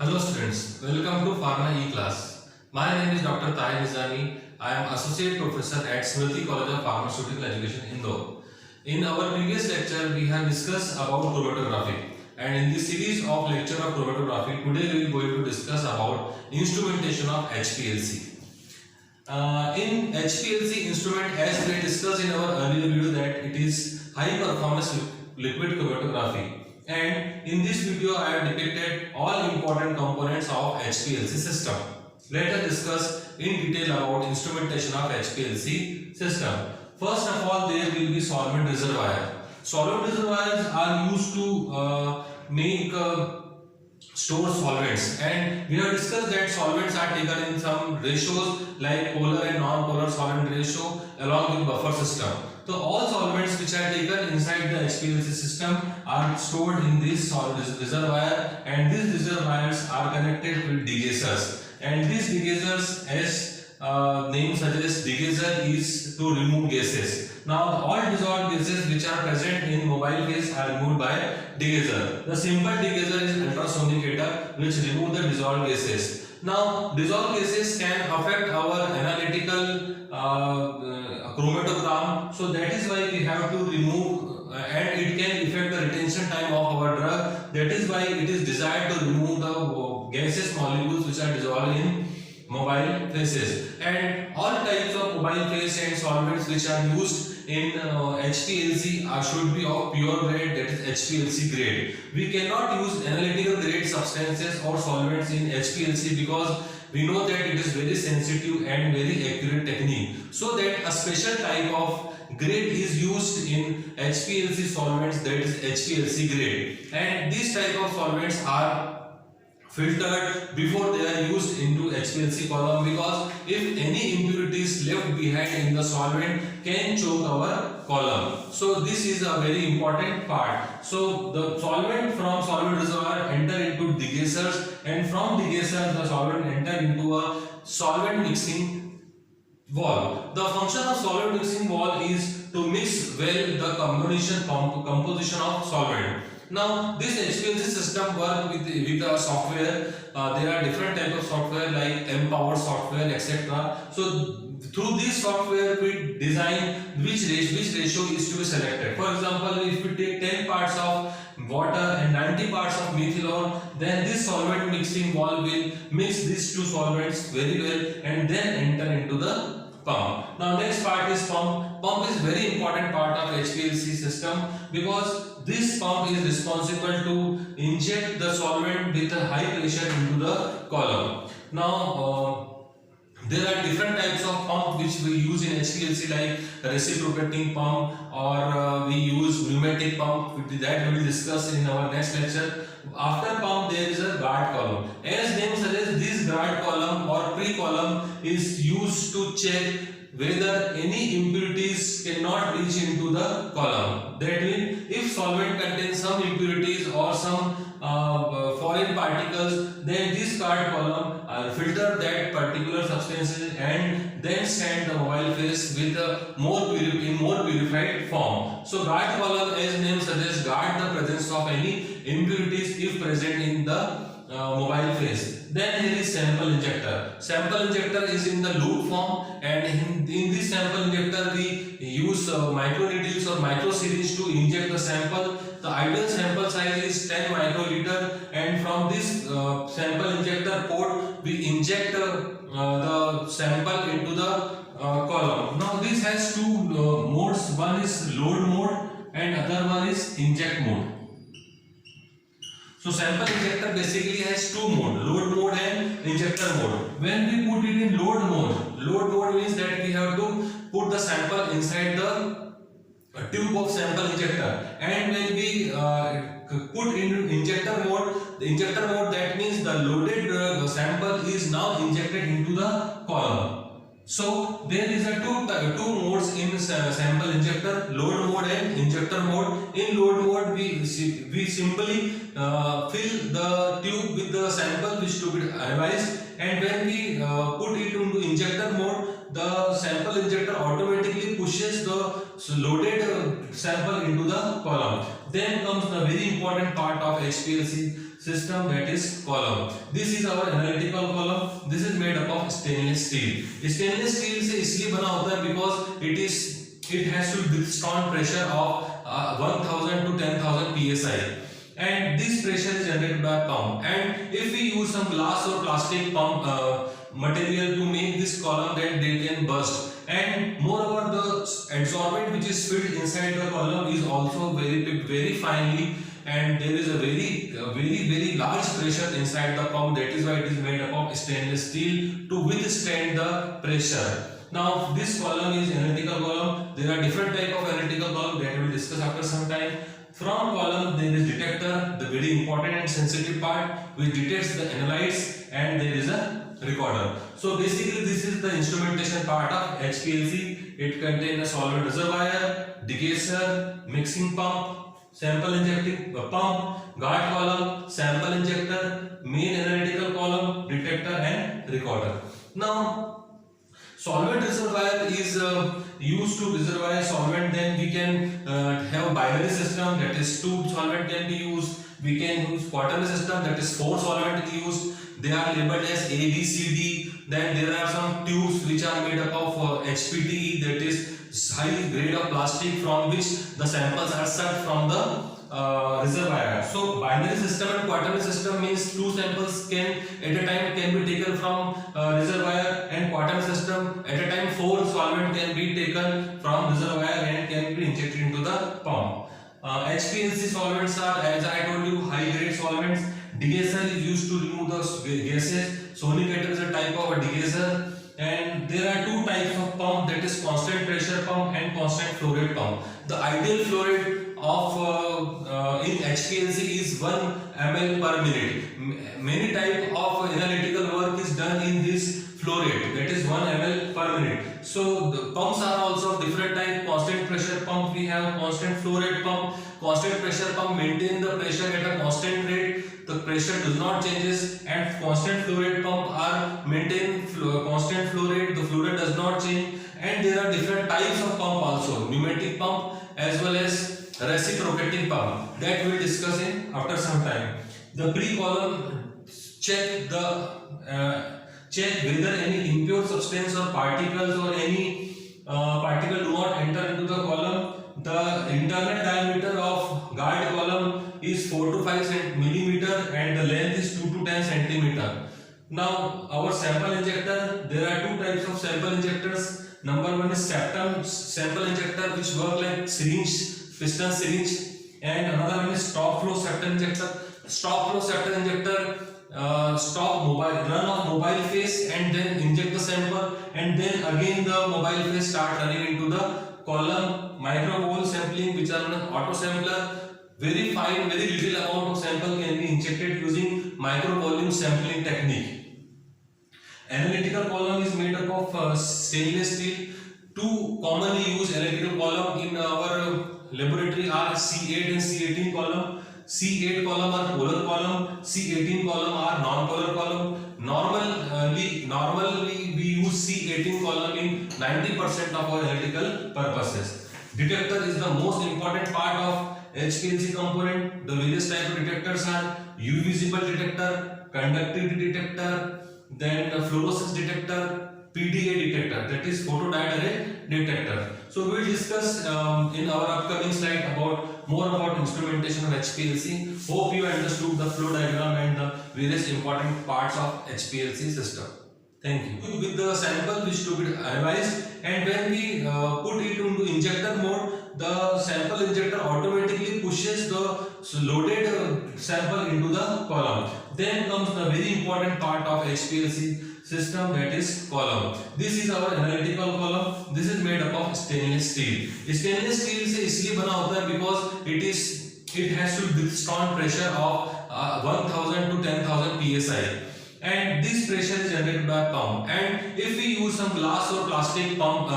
Hello students, welcome to Pharma E-Class. My name is Dr. Tahir Nizami. I am Associate Professor at Smriti College of Pharmaceutical Education, Indore. In our previous lecture, we have discussed about chromatography. And in this series of lecture of chromatography, today we are going to discuss about instrumentation of HPLC. In HPLC instrument, as we discussed in our earlier video, that it is high performance liquid chromatography. And in this video I have depicted all important components of HPLC system. Let us discuss in detail about instrumentation of HPLC system. First of all, there will be solvent reservoir. Solvent reservoirs are used to make store solvents, and we have discussed that solvents are taken in some ratios like polar and non-polar solvent ratio along with buffer system. So all solvents which are taken inside the HPLC system are stored in this reservoir, and these reservoirs are connected with degazers, and these degazers, as name suggests, degazer is to remove gases. Now all dissolved gases which are present in mobile phase are removed by degazer. The simple degazer is ultrasonicator which remove the dissolved gases. Now dissolved gases can affect our analytical chromatogram, so that is why we have to remove, and it can affect the retention time of our drug. That is why it is desired to remove the gaseous molecules which are dissolved in mobile phases. And all types of mobile phase and solvents which are used in HPLC should be of pure grade, that is HPLC grade. We cannot use analytical grade substances or solvents in HPLC because we know that it is very sensitive and very accurate technique. So that a special type of grade is used in HPLC solvents, that is HPLC grade. And these type of solvents are filtered before they are used into HPLC column, because if any impurities left behind in the solvent can choke our column. So this is a very important part. So the solvent from solvent reservoir enter into degazers, and from degazers the solvent enter into a solvent mixing valve. The function of solvent mixing valve is to mix well the composition of solvent. Now this HPLC system work with the software. There are different type of software like Empower software, etc. So through this software we design which ratio is to be selected. For example, if we take 10 parts of water and 90 parts of methylone, then this solvent mixing valve will mix these two solvents very well and then enter into the pump. Now next part is pump. Pump is very important part of HPLC system because this pump is responsible to inject the solvent with a high pressure into the column. Now there are different types of pump which we use in HPLC, like reciprocating pump, or we use pneumatic pump. That we will discuss in our next lecture. After pump there is a guard column. As name suggests, this guard column or pre-column is used to check whether any impurities cannot reach into the column. That means if solvent contains some impurities or some foreign particles, then this guard column filter that particular substances and then send the mobile phase with a more purified form. So guard column, as name suggests, guard the presence of any impurities if present in the mobile phase. Then here is sample injector. Sample injector is in the loop form, and in this sample injector we use microneedles or micro syringe to inject the sample. The ideal sample size is 10 microliter, and from this sample injector port we inject the sample into the column. Now this has two modes. One is load mode and other one is inject mode. So sample injector basically has two modes, load mode and injector mode. When we put it in load mode means that we have to put the sample inside the tube of sample injector, and when we put in injector mode, that means the loaded sample is now injected into the column. So there is a two modes in sample injector, load mode and injector mode. In load mode we simply fill the tube with the sample which to be analyzed, and when we put it into injector mode, the sample injector automatically pushes the loaded sample into the column. Then comes the very important part of HPLC system, that is column. This is our analytical column. This is made up of stainless steel. Stainless steel से इसलिए बना होता है because it has to withstand pressure of 1000 to 10,000 psi, and this pressure is generated by pump. And if we use some glass or plastic pump material to make this column, then they can burst. And moreover, the adsorbent which is filled inside the column is also very finely, and there is a very large pressure inside the pump. That is why it is made up of stainless steel to withstand the pressure. Now this column is analytical column. There are different type of analytical column that we will discuss after some time. From column there is detector, the very important and sensitive part which detects the analytes, and there is a recorder. So basically this is the instrumentation part of HPLC. It contains a solvent reservoir, degasser, mixing pump, sample injecting pump, guard column, sample injector, main analytical column, detector and recorder. Now solvent reservoir is used to reservoir solvent. Then we can have binary system, that is 2 solvent can be used. We can use quaternary system, that is 4 solvent used. They are labeled as A, B, C, D. Then there are some tubes which are made up of HPTE, that is high grade of plastic, from which the samples are sucked from the reservoir. So binary system and quaternary system means 2 samples can at a time can be taken from reservoir, and quaternary system at a time 4 solvent can be taken from reservoir and can be injected into the pump. HPLC solvents are, as I told you, high grade solvents. Degasser is used to remove the gases. Sonicator is a type of a degasser. And there are 2 types of pump, that is constant pressure pump and constant flow rate pump. The ideal flow rate of in HPLC is 1 ml per minute. Many type of analytical work is done in this flow rate, that is 1 ml per minute. So the pumps are also of different type. Constant pressure pump we have, constant flow rate pump. Constant pressure pump maintain the pressure at a constant rate, the pressure does not changes, and constant flow rate pump are maintain constant flow rate, the flow rate does not change. And there are different types of pump also, pneumatic pump as well as reciprocating pump, that we will discuss in after some time. The pre-column check whether any impure substance or particles or any particle do not enter into the column. The internal diameter of guard column is 4 to 5 millimeter and the length is 2 to 10 centimeter. Now our sample injector, there are 2 types of sample injectors. Number 1 is septum sample injector, which work like syringe, piston syringe, and another one is stop flow septum injector. Stop flow septum injector stop run of mobile phase and then inject the sample, and then again the mobile phase start running into the column. Microvol sampling, which are an auto sampler, very fine, very little amount of sample can be injected using micro volume sampling technique. Analytical column is made up of stainless steel. 2 commonly used analytical column in our laboratory are C8 and C18 column. C8 column are polar column, C18 column are non-polar column. Normally we use C18 column in 90% of our analytical purposes. Detector is the most important part of HPLC component. The various type of detectors are UV visible detector, conductivity detector, then the fluorescence detector, PDA detector, that is photodiode array detector. So we will discuss in our upcoming slide more about instrumentation of HPLC. Hope you understood the flow diagram and the various important parts of HPLC system. Thank you. With the sample which to be analyzed, and when we put it into injector mode, the sample injector automatically pushes the loaded sample into the column. Then comes the very important part of HPLC system, that is column. This is our analytical column. This is made up of stainless steel. Stainless steel से इसलिए बना होता है because it has to withstand pressure of 1000 to 10,000 psi. And this pressure is generated by pump. And if we use some glass or plastic pump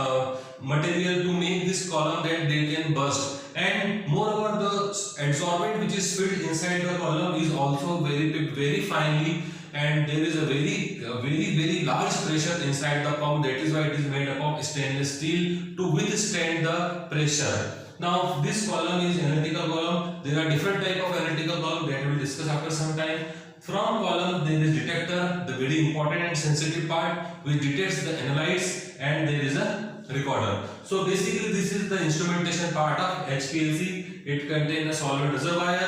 material to make this column, then they can burst. And moreover, the adsorbent which is filled inside the column is also very finely, and there is a very large pressure inside the pump. That is why it is made up of stainless steel to withstand the pressure. Now this column is analytical column. There are different type of analytical column that we will discuss after some some time. From column there is detector, the very important and sensitive part, which detects the analytes, and there is a recorder. So basically this is the instrumentation part of HPLC. It contains a solvent reservoir,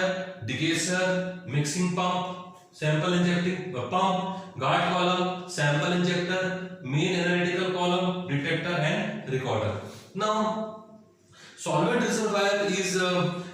degasser, mixing pump, sample injecting pump, guard column, sample injector, main analytical column, detector and recorder. Now solvent reservoir is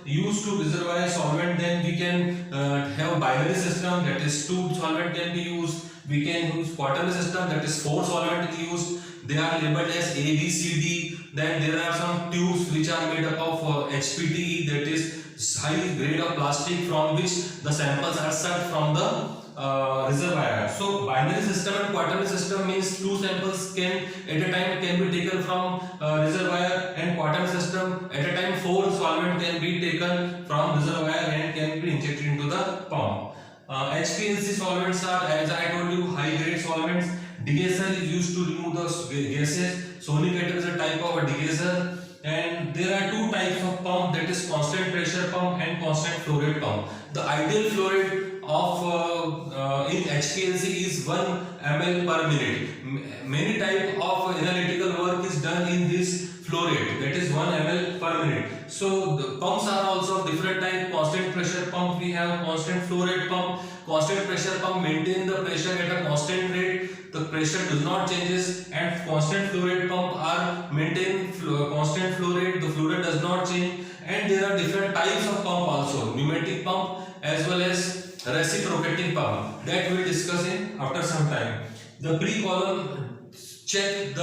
used to reservoir solvent. Then we can have binary system, that is 2 solvent can be used. We can use quaternary system, that is 4 solvent used. They are labeled as A, B, C, D. Then there are some tubes which are made up of HPTE, that is high grade of plastic, from which the samples are sucked from the reservoir. So binary system and quaternary system means 2 samples can at a time can be taken from reservoir, and quaternary system at a time 4 solvent can be taken from reservoir and can be injected into the pump. HPLC solvents are, as I told you, high grade solvents. Degasser is used to remove the gases. Sonicator is a type of a degasser. And there are 2 types of pump, that is constant pressure pump and constant flow rate pump. The ideal flow rate of in HPLC is 1 ml per minute. Many type of analytical work is done in this flow rate, that is 1 ml per minute. So the pumps are also of different type. Constant pressure pump we have, constant flow rate pump. Constant pressure pump maintain the pressure at a constant rate, the pressure does not changes, and constant flow rate pump are maintain constant flow rate, the flow rate does not change. And there are different types of pump also, pneumatic pump as well as reciprocating pump, that we will discuss in after some time. The pre-column check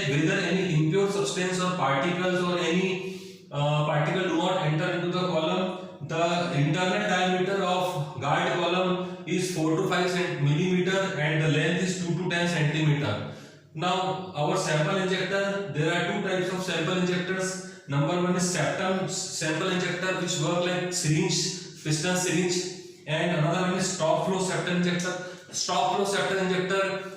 whether any impure substance or particles or any particle do not enter into the column. The internal diameter of guard column is 4 to 5 millimeter and the length is 2 to 10 centimeter. Now our sample injector, there are 2 types of sample injectors. Number 1 is septum sample injector, which work like syringe, piston syringe, and another one is stop flow septum injector. Stop flow septum injector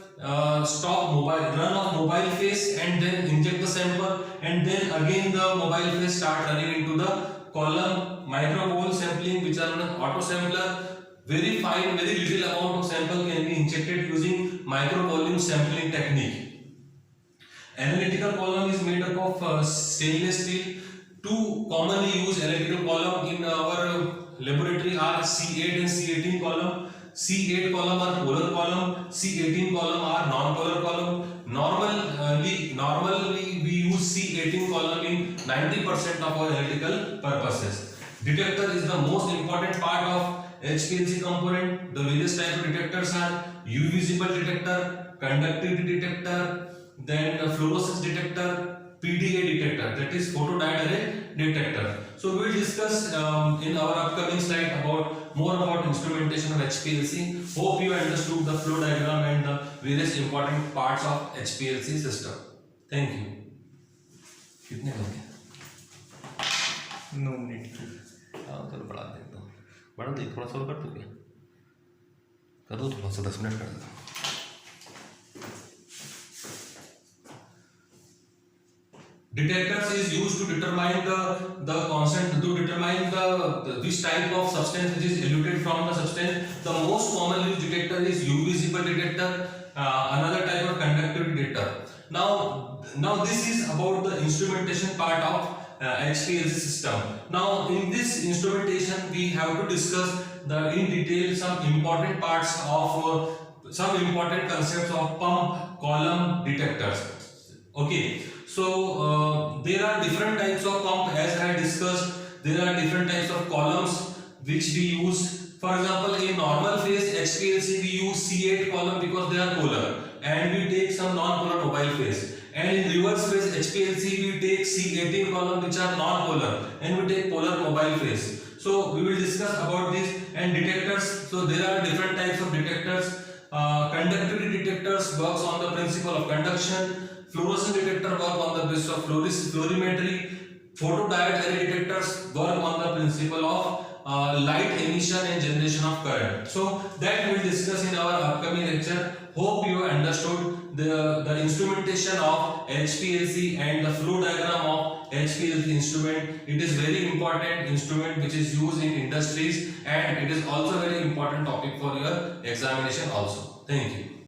stop run of mobile phase and then inject the sample, and then again the mobile phase start running into the column. Microvole sampling, which are an auto sampler. Very fine, very little amount of sample can be injected using micro volume sampling technique. Analytical column is made up of stainless steel. 2 commonly used analytical column in our laboratory are C8 and C18 column. C8 column are polar column, C18 column are non-polar column. Normally we use C18 column in 90% of our analytical purposes. Detector is the most important part of HPLC component. The various type of detectors are UV visible detector, conductivity detector, then the fluorescence detector, PDA detector, that is photodiode array detector. So we will discuss in our upcoming slide more about instrumentation of HPLC. Hope you understood the flow diagram and the various important parts of HPLC system. Thank you. कितने हो गए? 9 minute की। हाँ चलो बढ़ा दे थोड़ा सा और कर दो क्या? कर दो थोड़ा सा 10 मिनट कर दो. Detectors is used to determine the constant, to determine which type of substance which is eluted from the substance. The most common used detector is UV visible detector, another type of conductivity detector. Now this is about the instrumentation part of HPLC system. Now in this instrumentation we have to discuss in detail some important parts of some important concepts of pump, column, detectors. Okay. So there are different types of pump, as I discussed. There are different types of columns which we use. For example, in normal phase HPLC we use C8 column because they are polar, and we take some non-polar mobile phase. And in reverse phase HPLC we take C18 column which are non-polar, and we take polar mobile phase. So we will discuss about this. And detectors. So there are different types of detectors. Conductivity detectors works on the principle of conduction. Fluorescence detector work on the basis of fluorimetry. Photodiode array detectors work on the principle of light emission and generation of current. So that we will discuss in our upcoming lecture. Hope you understood the instrumentation of HPLC and the flow diagram of HPLC instrument. It is very important instrument which is used in industries, and it is also very important topic for your examination also. Thank you.